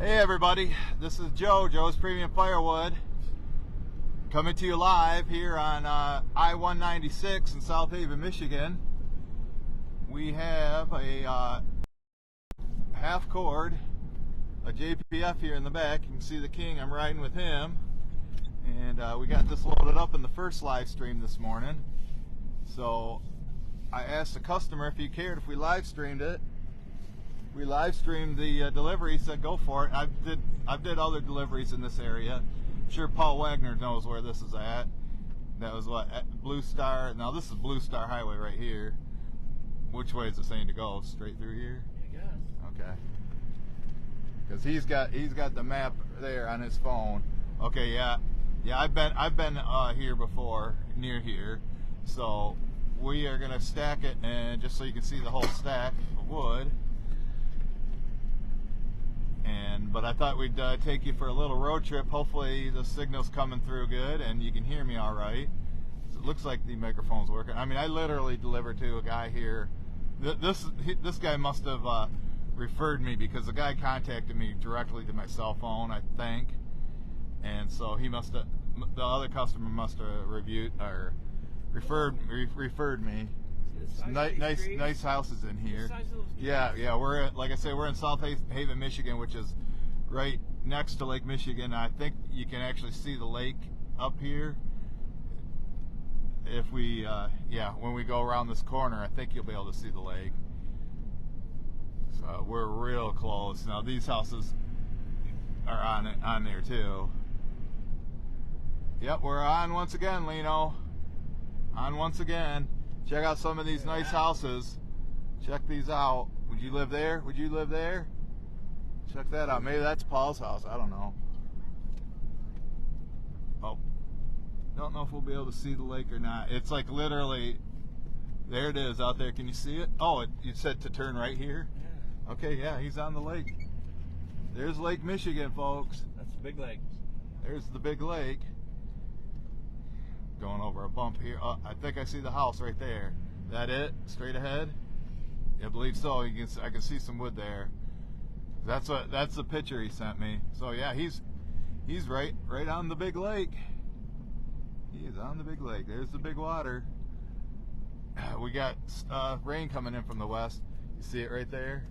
Hey everybody, this is Joe's Premium Firewood, coming to you live here on I-196 in South Haven, Michigan. We have a half cord, a JPF here in the back. You can see the King, I'm riding with him. And we got this loaded up in the first live stream this morning. So I asked the customer if he cared if we live streamed it. We live streamed the delivery. He said go for it. I've did other deliveries in this area. I'm sure Paul Wagner knows where this is at. That was what, at Blue Star. Now this is Blue Star Highway right here. Which way is it saying to go? Straight through here? I guess. Okay. Because he's got the map there on his phone. Okay, yeah. I've been here before, near here. So we are gonna stack it, and just so you can see the whole stack of wood. But I thought we'd take you for a little road trip. Hopefully the signal's coming through good and you can hear me all right. So it looks like the microphone's working. I mean, I literally delivered to a guy here. This guy must have referred me, because the guy contacted me directly to my cell phone, I think. And so he must have, the other customer must have referred me. Nice houses in here. Yeah. We're like I say, we're in South Haven, Michigan, which is right next to Lake Michigan. I think you can actually see the lake up here. If we, when we go around this corner, I think you'll be able to see the lake. So we're real close. Now these houses are on there too. Yep, we're on once again, Lino. On once again. Check out some of these nice houses. Check these out. Would you live there? Would you live there? Check that out. Maybe that's Paul's house. I don't know. Oh, don't know if we'll be able to see the lake or not. It's like literally, there it is out there. Can you see it? Oh, you said to turn right here? Yeah. Okay, yeah, he's on the lake. There's Lake Michigan, folks. That's the big lake. There's the big lake. Going over a bump here. Oh, I think I see the house right there. That it? Straight ahead? I believe so. I can see some wood there. That's the picture he sent me. So yeah, he's right on the big lake. He is on the big lake. There's the big water. We got rain coming in from the west. You see it right there?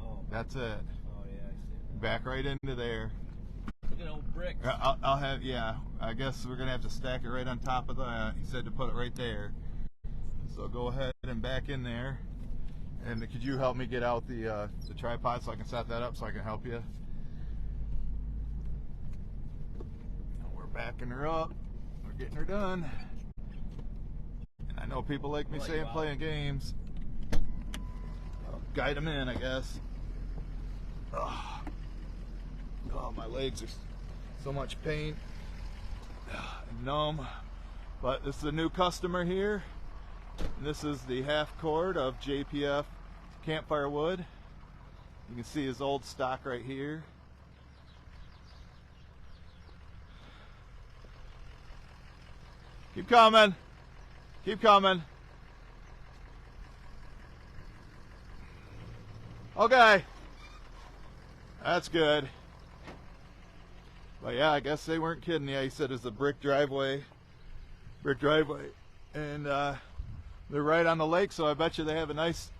Oh. That's it. Oh yeah, I see it. Back right into there. Look at old bricks. I'll have, yeah, I guess we're gonna have to stack it right on top of that. He said to put it right there. So go ahead and back in there. And could you help me get out the tripod so I can set that up so I can help you? We're backing her up. We're getting her done. And I know people like me saying playing games. I'll guide them in, I guess. Oh, my legs are so much pain and numb. But this is a new customer here. And this is the half cord of JPF campfire wood. You can see his old stock right here. Keep coming. Keep coming. Okay. That's good. But yeah, I guess they weren't kidding. Yeah, he said it's a brick driveway. And they're right on the lake, so I bet you they have a nice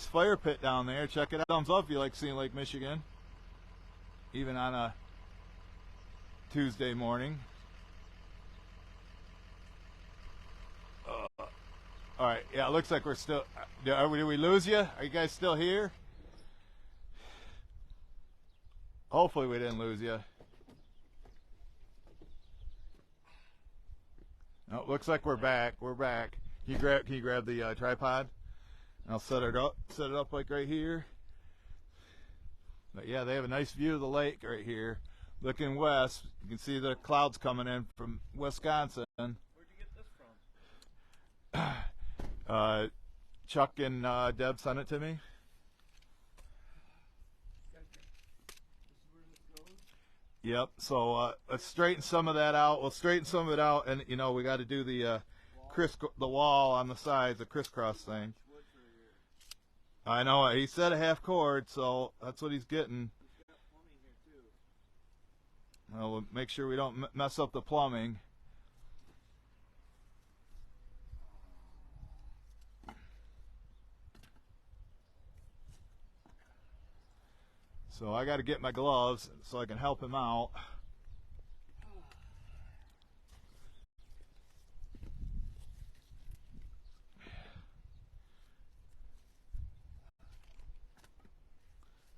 fire pit down there. Check it out. Thumbs up if you like seeing Lake Michigan, even on a Tuesday morning. All right, yeah, it looks like we're still. Did we lose you? Are you guys still here? Hopefully we didn't lose you. No, it looks like we're back. We're back. Can you grab the tripod? And I'll set it up like right here. But yeah, they have a nice view of the lake right here. Looking west, you can see the clouds coming in from Wisconsin. Where'd you get this from? Chuck and Deb sent it to me. Yep. So let's straighten some of that out. We'll straighten some of it out, and you know we got to do the wall on the sides, the crisscross thing. I know. He said a half cord, so that's what he's getting. Well, we'll make sure we don't mess up the plumbing. So I got to get my gloves so I can help him out.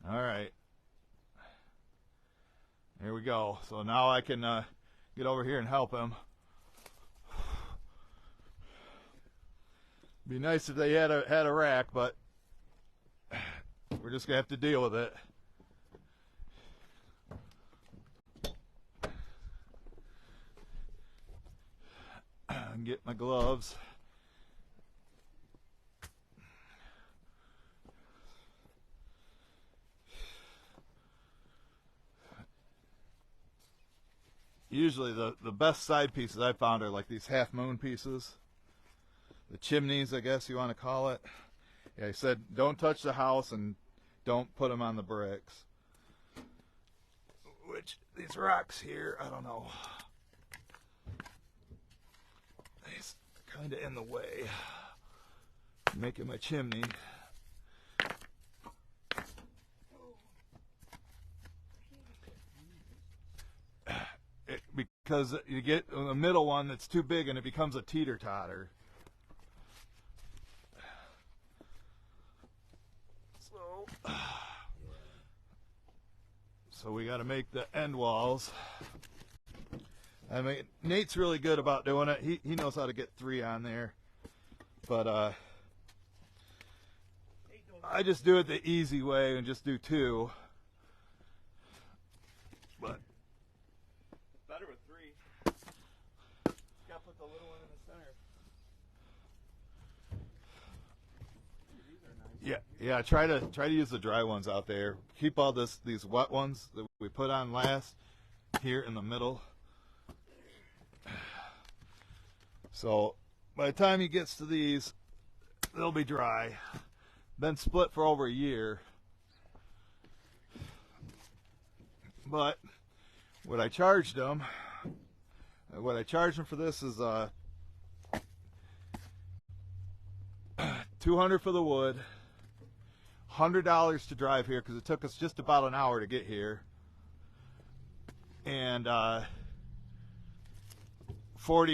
All right. Here we go. So now I can get over here and help him. Be nice if they had a rack, but we're just gonna have to deal with it. Get my gloves. Usually the best side pieces I found are like these half moon pieces. The chimneys, I guess you want to call it. Yeah, he said don't touch the house and don't put them on the bricks. Which, these rocks here, I don't know. He's kind of in the way, making my chimney. Because you get a middle one that's too big and it becomes a teeter-totter. So we got to make the end walls. I mean, Nate's really good about doing it. He knows how to get 3 on there. But I just do it the easy way and just do 2. But it's better with 3. Gotta put the little one in the center. These are nice. Yeah. Try to use the dry ones out there. Keep all these wet ones that we put on last here in the middle. So by the time he gets to these, they'll be dry. Been split for over a year. But what I charged him for this is $200 for the wood, $100 to drive here because it took us just about an hour to get here, and $40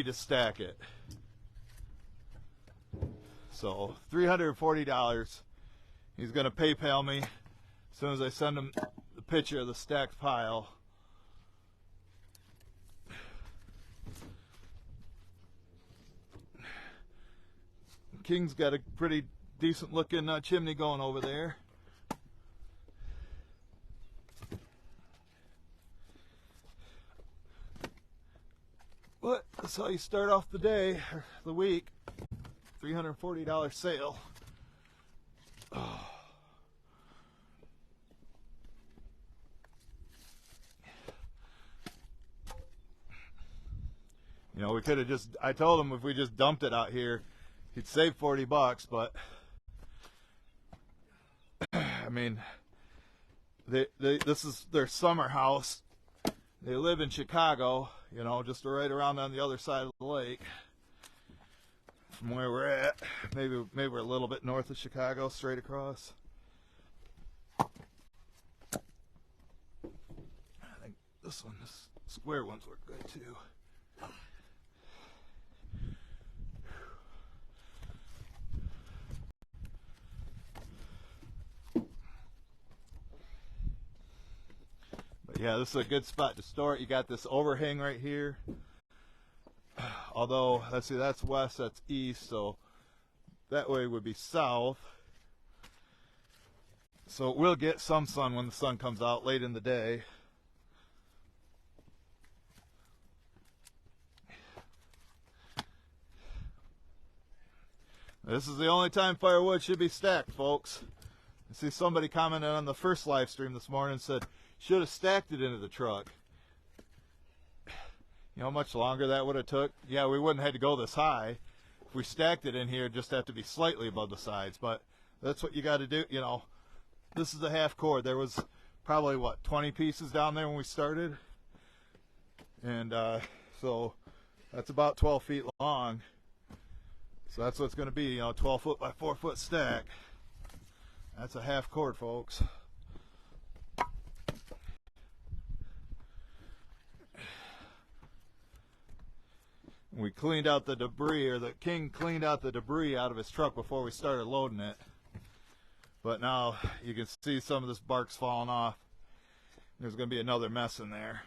to stack it. So $340. He's gonna PayPal me as soon as I send him the picture of the stacked pile. King's got a pretty decent looking chimney going over there. But that's how you start off the day, or the week. $340 sale. Oh. You know, we could have just, I told him if we just dumped it out here, he'd save $40, but I mean, this is their summer house. They live in Chicago, you know, just right around on the other side of the lake from where we're at. Maybe we're a little bit north of Chicago, straight across. I think this square ones work good too. Yeah, this is a good spot to store it. You got this overhang right here. Although, let's see, that's west, that's east, so that way would be south. So we'll get some sun when the sun comes out late in the day. This is the only time firewood should be stacked, folks. I see somebody commented on the first live stream this morning and said, should have stacked it into the truck. You know how much longer that would have took? Yeah, we wouldn't have had to go this high. If we stacked it in here, it'd just have to be slightly above the sides. But that's what you got to do. You know, this is a half cord. There was probably, what, 20 pieces down there when we started? And so that's about 12 feet long. So that's what it's going to be, you know, 12 foot by 4 foot stack. That's a half cord, folks. We cleaned out the debris, or the king cleaned out the debris out of his truck before we started loading it. But now you can see some of this bark's falling off. There's going to be another mess in there.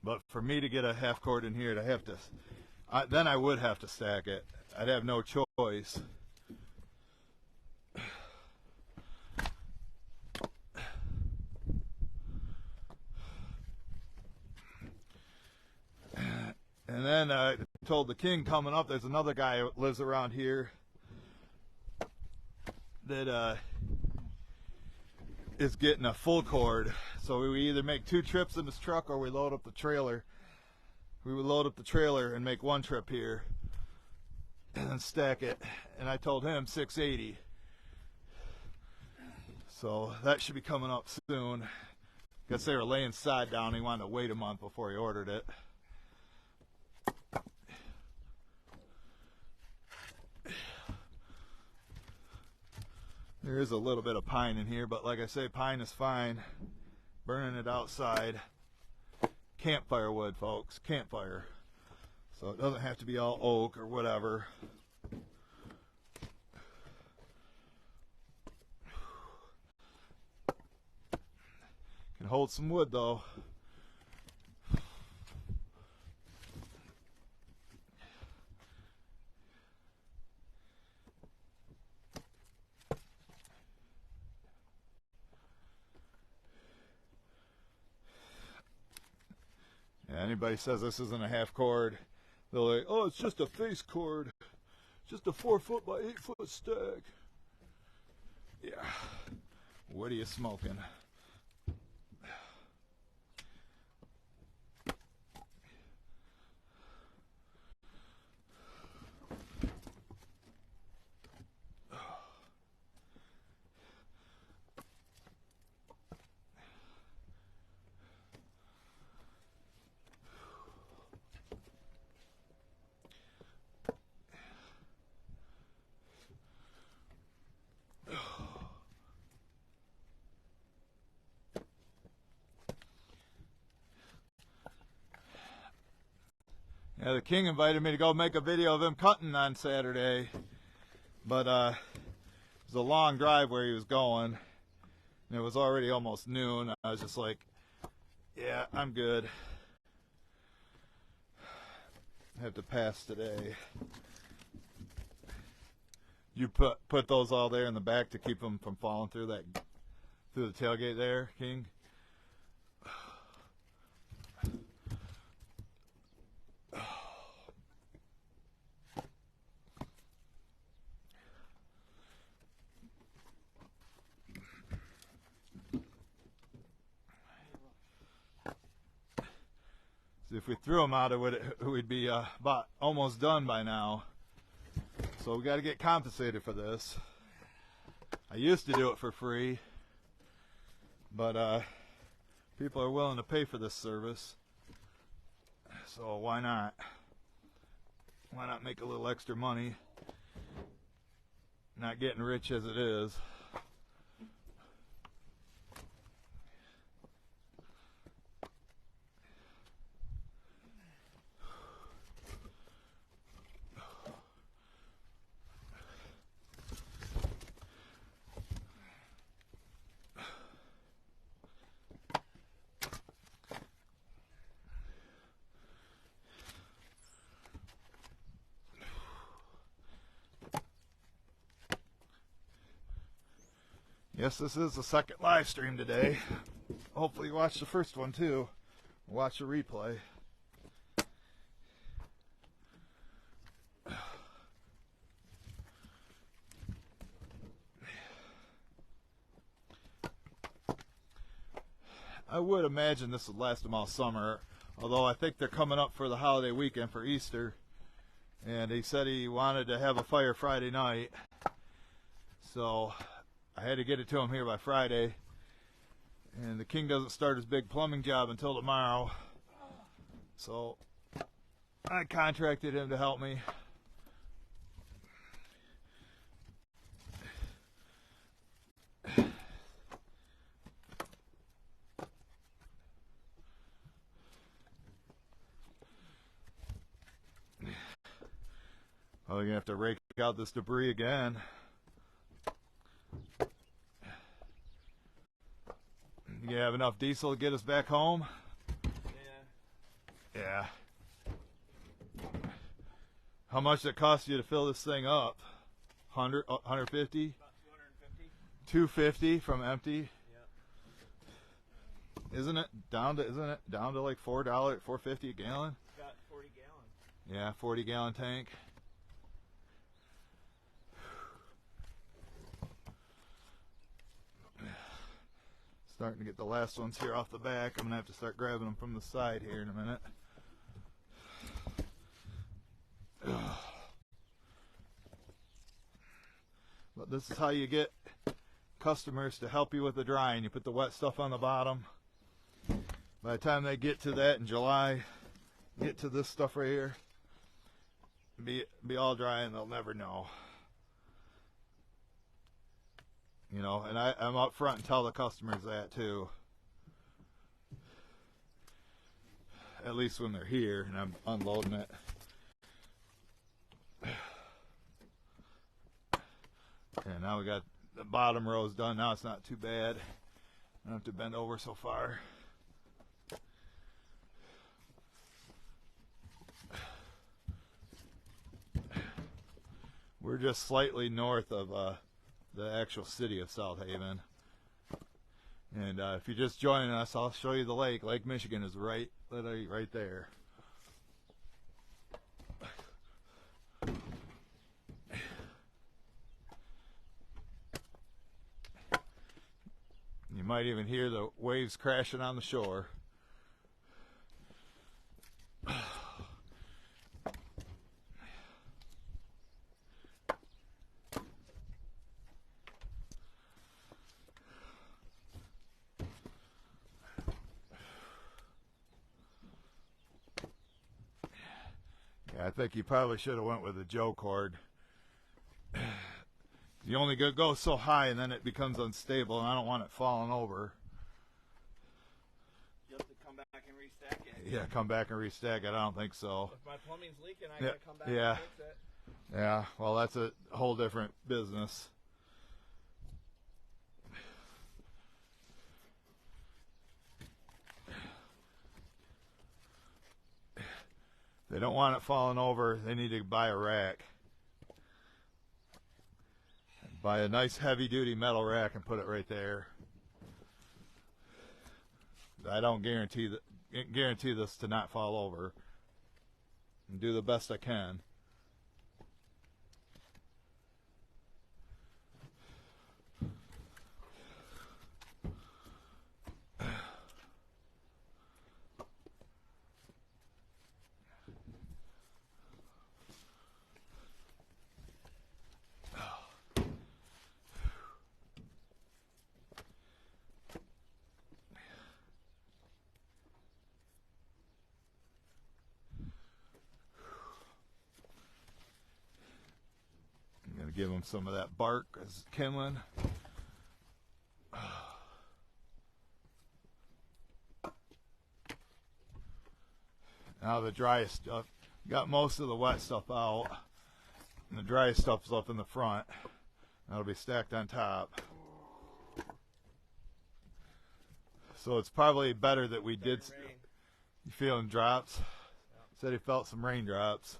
But for me to get a half cord in here, then I would have to stack it. I'd have no choice. And then I told the king coming up, there's another guy who lives around here that is getting a full cord. So we either make 2 trips in this truck or we load up the trailer. We would load up the trailer and make 1 trip here and then stack it. And I told him 680. So that should be coming up soon. Guess they were laying side down. He wanted to wait a month before he ordered it. There is a little bit of pine in here, but like I say, pine is fine. Burning it outside. Campfire wood, folks. Campfire. So it doesn't have to be all oak or whatever. Can hold some wood though. Anybody says this isn't a half cord, they're like, oh, it's just a face cord. Just a 4 foot by 8 foot stack. Yeah. What are you smoking? Yeah, the king invited me to go make a video of him cutting on Saturday, but it was a long drive where he was going, and it was already almost noon. I was just like, yeah, I'm good. I have to pass today. You put those all there in the back to keep them from falling through the tailgate there, King? If we threw them out, it would be about almost done by now. So we got to get compensated for this. I used to do it for free, but people are willing to pay for this service. So why not? Why not make a little extra money? Not getting rich as it is. Yes, this is the second live stream today. Hopefully you watched the first one too. Watch the replay. I would imagine this would last them all summer, although I think they're coming up for the holiday weekend for Easter, and he said he wanted to have a fire Friday night, so I had to get it to him here by Friday. And the king doesn't start his big plumbing job until tomorrow, so I contracted him to help me. Well, you're gonna have to rake out this debris again. You have enough diesel to get us back home? Yeah. Yeah. How much did it cost you to fill this thing up? 100, 150? About 250. 250 from empty? Yeah. Isn't it down to like $4, $4.50 a gallon? It's got 40 gallons. Yeah, 40-gallon tank. Starting to get the last ones here off the back. I'm gonna have to start grabbing them from the side here in a minute. But this is how you get customers to help you with the drying. You put the wet stuff on the bottom. By the time they get to that in July, get to this stuff right here, be all dry, and they'll never know. You know, and I'm up front and tell the customers that too. At least when they're here and I'm unloading it. And now we got the bottom rows done. Now it's not too bad. I don't have to bend over so far. We're just slightly north of the actual city of South Haven. And if you're just joining us, I'll show you the lake. Lake Michigan is literally right there. You might even hear the waves crashing on the shore. I think you probably should have went with a Joe cord. You only go so high and then it becomes unstable, and I don't want it falling over. You have to come back and restack it. Yeah, come back and restack it. I don't think so. If my plumbing's leaking, I gotta come back Yeah. and fix it. Yeah, well, that's a whole different business. They don't want it falling over. They need to buy a rack. Buy a nice heavy-duty metal rack and put it right there. I don't guarantee this to not fall over. And do the best I can. Give them some of that bark as kindling. Now the driest stuff, got most of the wet stuff out, and the driest stuff's up in the front. That'll be stacked on top. So it's probably better that we did. You feeling drops? Yeah. Said he felt some raindrops.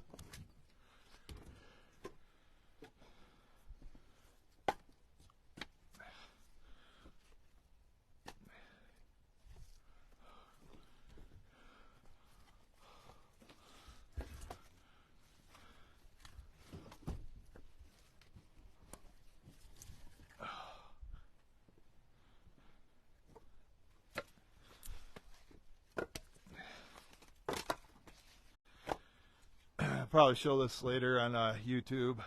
I'll probably show this later on YouTube.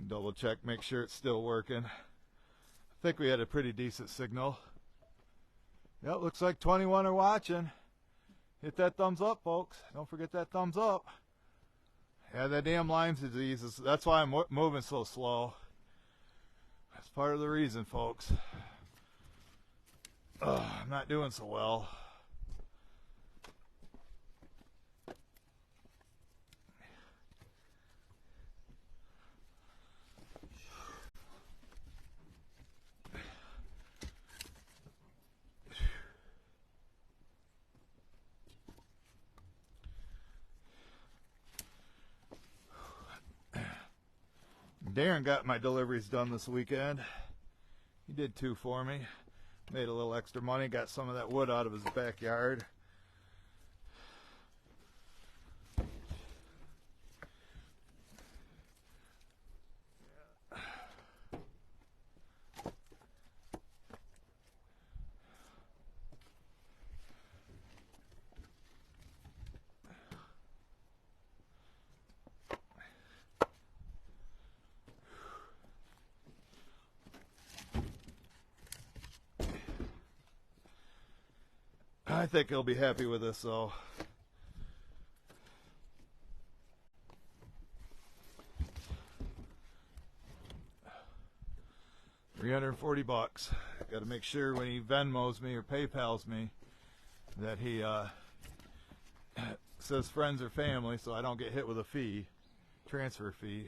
Double check, make sure it's still working. I think we had a pretty decent signal. Yep, looks like 21 are watching. Hit that thumbs up, folks. Don't forget that thumbs up. Yeah, that damn Lyme disease is, that's why I'm moving so slow. That's part of the reason, folks. I'm not doing so well. Darren got my deliveries done this weekend. He did 2 for me. Made a little extra money, got some of that wood out of his backyard. I think he'll be happy with this, though. $340. Got to make sure when he Venmos me or PayPals me that he says friends or family, so I don't get hit with a fee, transfer fee.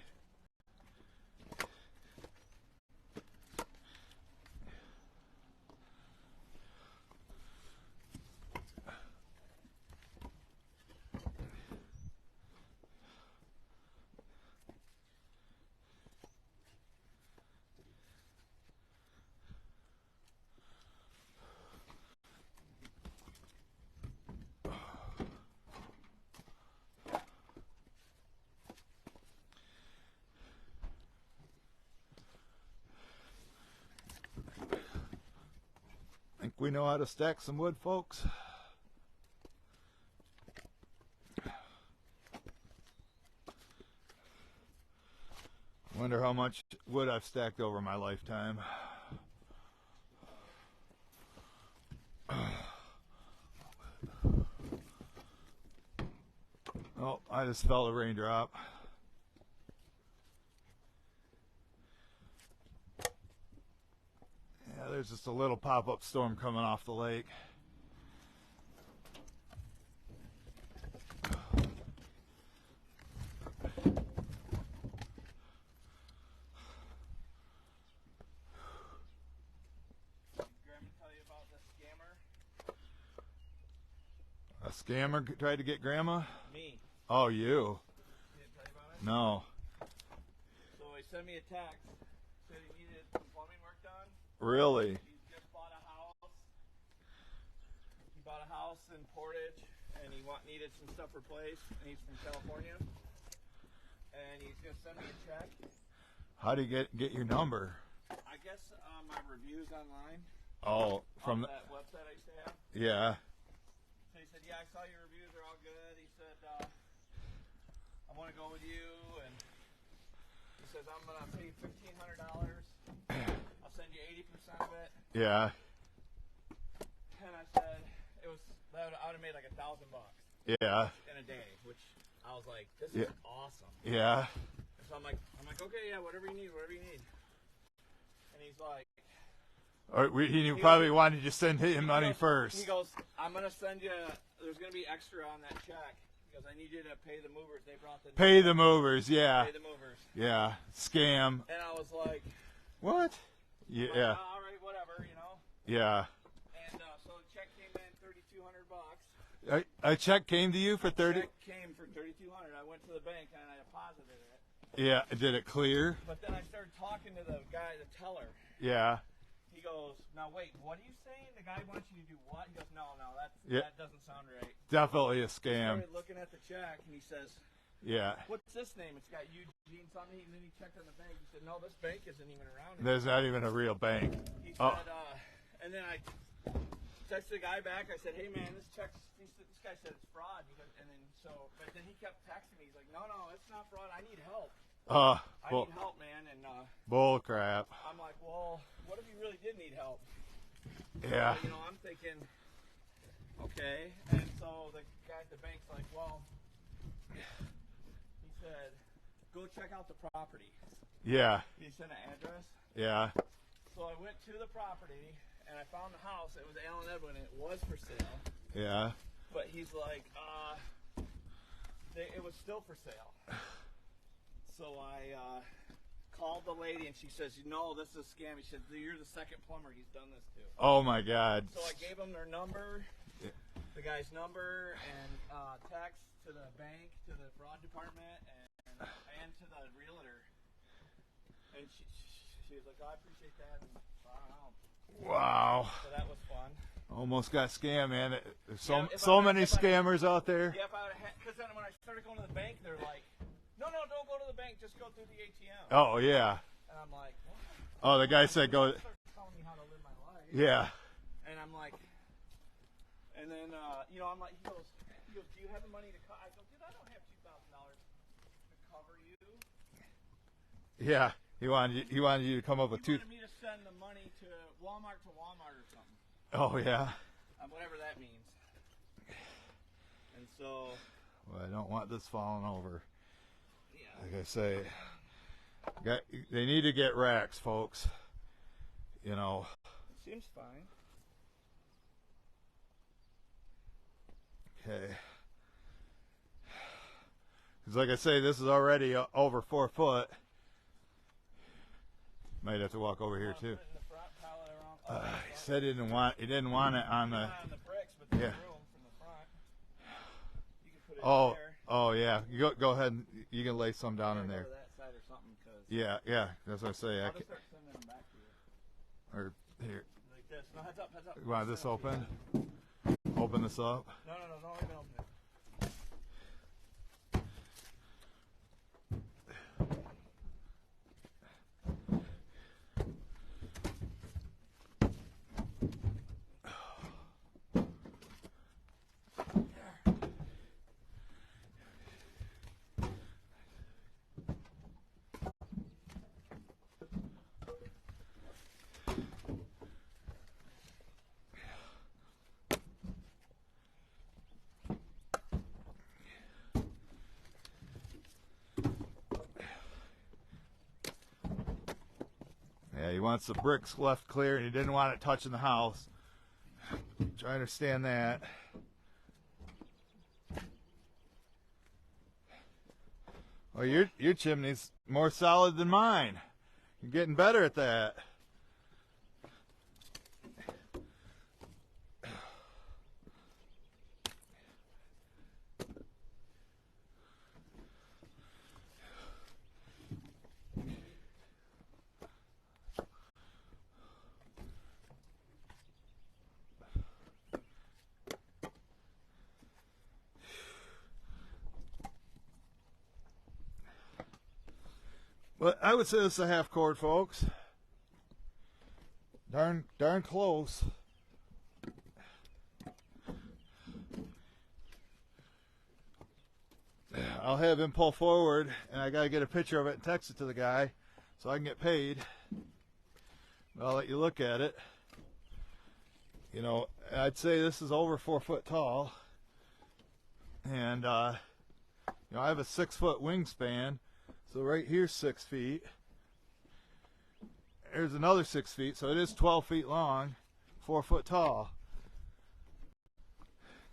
Think we know how to stack some wood, folks? Wonder how much wood I've stacked over my lifetime. Oh, I just felt a raindrop. Yeah, there's just a little pop-up storm coming off the lake. A scammer tried to get Grandma? Me. Oh, you? He didn't tell you about it? No. So he sent me a text. Said he needed some plumbing work done. Really? He just bought a house. He bought a house in Portage, and he needed some stuff replaced. And he's from California. And he's gonna send me a check. How do you get your number? I guess my reviews online. Oh, from that website I used to have. Yeah. So he said, "Yeah, I saw your reviews; they're all good." He said, "I want to go with you," and he says, "I'm gonna pay $1,500. I'll send you 80% of it." Yeah. And I said, "It was that I would have made like $1,000 Yeah. in a day," which I was like, "This is awesome." Yeah. So I'm like, "Okay, yeah, whatever you need." And he's like, Or he probably wanted you to send him money first. He goes, "I'm gonna send you. There's gonna be extra on that check." He goes, "I need you to pay the movers. They brought the Pay the movers, yeah. Pay the movers." Yeah. Scam. And I was like, What? Yeah. "All right, whatever, you know." Yeah. And so the check came in $3,200. A check came to you for 30. Check came for $3,200. I went to the bank and I deposited it. Yeah. Did it clear? But then I started talking to the guy, the teller. Yeah. He goes, "Now wait, what are you saying? The guy wants you to do what?" He goes, "No, that doesn't sound right." Definitely a I scam. started looking at the check and he says, Yeah. "What's this name?" It's got Eugene something. And then he checked on the bank. He said, "No, this bank isn't even around anymore." There's not even a real bank. He Oh. said, And then I texted the guy back. I said, "Hey man, this guy said it's fraud." But then he kept texting me. He's like, "No, it's not fraud. I need help. I need help, man." And bull crap. I'm like, "Well, what if you really did need help?" Yeah. So, I'm thinking, okay. And so the guy at the bank's like, "Well," he said, "go check out the property." Yeah. He sent an address. Yeah. So I went to the property and I found the house. It was Alan Edwin. It was for sale. Yeah. But he's like, it was still for sale. So I called the lady and she says, "No, this is a scam." He said, "You're the second plumber he's done this to." Oh my God. So I gave him their number, the guy's number, and text to the bank, to the fraud department, and to the realtor. And she was like, "Oh, I appreciate that." And I don't know. Wow. So that was fun. Almost got scammed, man. There's Yeah, so many scammers out there. Yeah, because then when I started going to the bank, they're like, "No, don't go to the bank. Just go through the ATM." Oh yeah. And I'm like, "What?" Oh, the guy said go. Started telling me how to live my life. Yeah. And I'm like, and then I'm like, he goes, "Do you have the money to cover?" I go, "Dude, I don't have $2,000 to cover you." Yeah. He wanted you to come up with He wanted me to send the money to Walmart or something. Oh yeah. Whatever that means. And so. Well, I don't want this falling over. Yeah. Like I say, they need to get racks, folks. You know. Seems fine. Okay. Because like I say, this is already over 4 foot. Might have to walk over here too. He said he didn't want it on the. bricks, but yeah. Room from the front. You can put it there. Oh yeah. You go ahead and you can lay some down in there. That side or something, Yeah. That's what I say. I'll just start sending them back to you. Or here. Like this. No, heads up. You want this open? Open this up. No, don't even open it. Yeah, he wants the bricks left clear, and he didn't want it touching the house. I understand that. Well, your chimney's more solid than mine. You're getting better at that. But I would say this is a half cord, folks. Darn close. I'll have him pull forward, and I gotta get a picture of it and text it to the guy so I can get paid. But I'll let you look at it. You know, I'd say this is over 4 foot tall, and you know, I have a 6 foot wingspan. So right here's 6 feet. There's another 6 feet, so it is 12 feet long, 4 foot tall.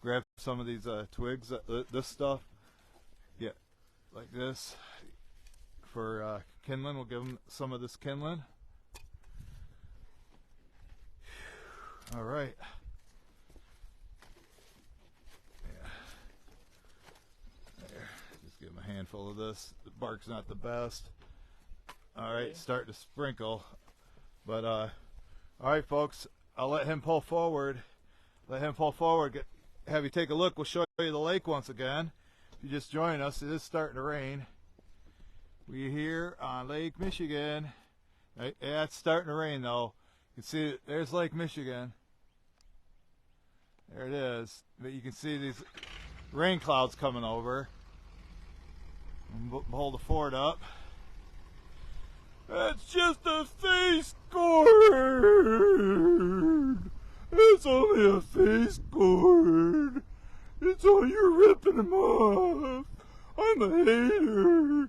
Grab some of these twigs, this stuff. Yeah, like this. For kindling, we'll give them some of this kindling. All right. Give him a handful of this. The bark's not the best. All right, starting to sprinkle. But all right, folks, I'll let him pull forward. Have you take a look. We'll show you the lake once again. If you just join us, it is starting to rain. We're here on Lake Michigan. Yeah, it's starting to rain though. can see there's Lake Michigan. There it is. But you can see these rain clouds coming over. And hold the fort up. That's just a face cord. It's only a face cord. It's all you're ripping them off. I'm a hater.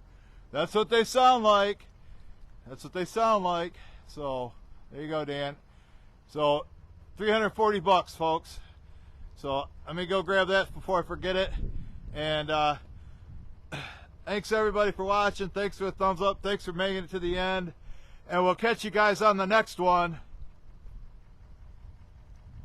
That's what they sound like. That's what they sound like. So there you go, Dan. So 340 bucks, folks. So let me go grab that before I forget it. And thanks everybody for watching. Thanks for the thumbs up. Thanks for making it to the end. And we'll catch you guys on the next one.